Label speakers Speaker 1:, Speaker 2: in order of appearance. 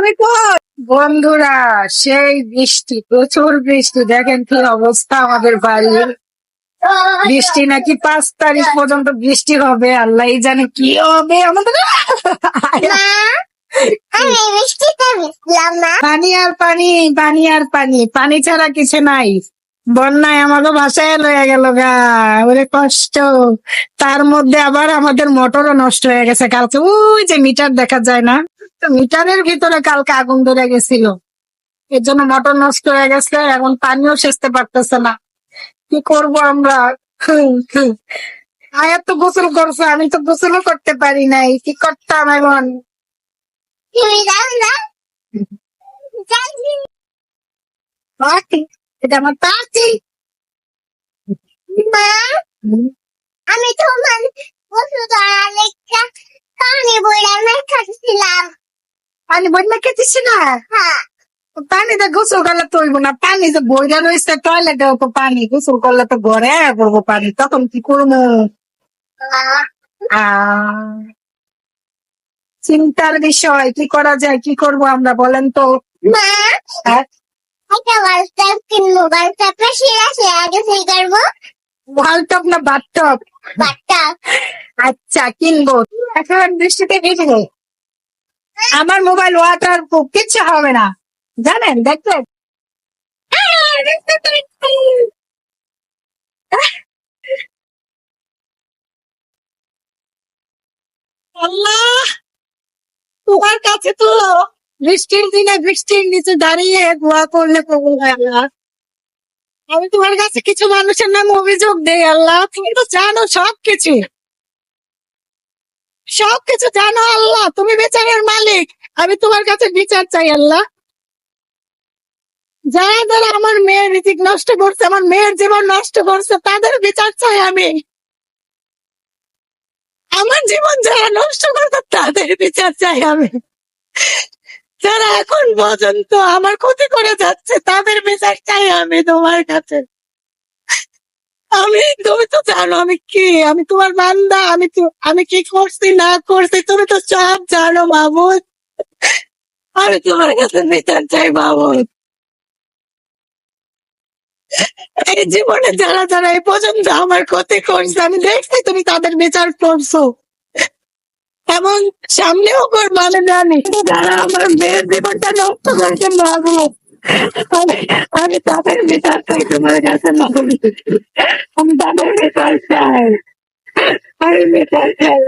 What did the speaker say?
Speaker 1: তুমি কই? বন্ধুরা, সেই বৃষ্টি, প্রচুর বৃষ্টি। দেখেন কি অবস্থা আমাদের বাড়ির। বৃষ্টি নাকি 5 তারিখ পর্যন্ত বৃষ্টি হবে, আল্লাহ জানে কি হবে আমাদের। পানি আর পানি, পানি আর পানি, পানি ছাড়া কিছু নাই। বন্যায় আমাকে ভাসায় লয়ে গেল গা, ওরে কষ্ট। তার মধ্যে আবার আমাদের মোটরও নষ্ট হয়ে গেছে কালকে। ওই যে মিটার দেখা যায় না, তো মিটারের ভিতরে কালকে আগুন ধরে গেছিল, এর জন্য মোটর নষ্ট হয়ে গেছে। এখন পানিও সেচতে পারতেছে না। কি করব আমরা? আয়াত তো গোসল করছে, আমি তো গোসলও করতে পারি নাই। কি করতাম এখন? পার্টি, এটা আমার পার্টি।
Speaker 2: মা, আমি তোমার গোসল করার লেগা পানি বইরা খাচ্ছিলাম।
Speaker 1: পানি বন্যা খেতেছি না,
Speaker 2: হ্যাঁ,
Speaker 1: পানিতে গোসল করলে তো হইব না। পানি যে বইরা রয়েছে টয়লেটেও তো পানি, গোসল করলে তো ঘরে করবো পানি, তখন কি করবো? চিন্তার বিষয়, কি করা যায়, কি করব আমরা বলেন তো?
Speaker 2: মা,
Speaker 1: হ্যাঁ?
Speaker 2: একটা বাথটাব কিনবো। বাথটাবটা সেরা সেরা গোসল করবো।
Speaker 1: ওয়ালটপ না বাথটব?
Speaker 2: বাথটাব
Speaker 1: আচ্ছা, কিনবো। এখন বৃষ্টিতে ভিজবো। আমার মোবাইল ওয়াটার প্রুফ, কিচ্ছু হবে না, জানেন। দেখবেন আল্লাহ, তোমার কাছে তো বৃষ্টির দিনে বৃষ্টির নিচে দাঁড়িয়ে দোয়া করলে কবুল হয় আল্লাহ। আমি তোমার কাছে কিছু মানুষের নাম অভিযোগ দেই আল্লাহ, তুমি তো জানো সবকিছু, সবকিছু জানো আল্লাহ, তুমি বিচারের মালিক। আমি তোমার কাছে বিচার চাই আল্লাহ। যারা যারা আমার মেয়ের রিজিক নষ্ট করছে, আমার মেয়ের জীবন নষ্ট করছে, তাদের বিচার চাই আমি। আমার জীবন যারা নষ্ট করছে তাদের বিচার চাই আমি। যারা এখন পর্যন্ত আমার ক্ষতি করে যাচ্ছে তাদের বিচার চাই আমি তোমার কাছে। তুমি তো জানো আমি কি, আমি তোমার বান্দা। আমি কি করছি না করছি তুমি তো সব জানো মাহমুদ। আমি তোমার কাছে বিচার চাই মাহমুদ। এই জীবনে যারা যারা এই পর্যন্ত আমার ক্ষতি করছে আমি দেখছি তুমি তাদের বিচার করছো, এবং সামনেও করবো আমি জানি। যারা আমার মেয়ের জীবনটা নষ্ট করেছে মাহমুদ, আমি আমি তাদের বিচার চাই তোমার কাছে মাহমুদ। আমি তাদের বিচার চাই, আমি বিচার চাই।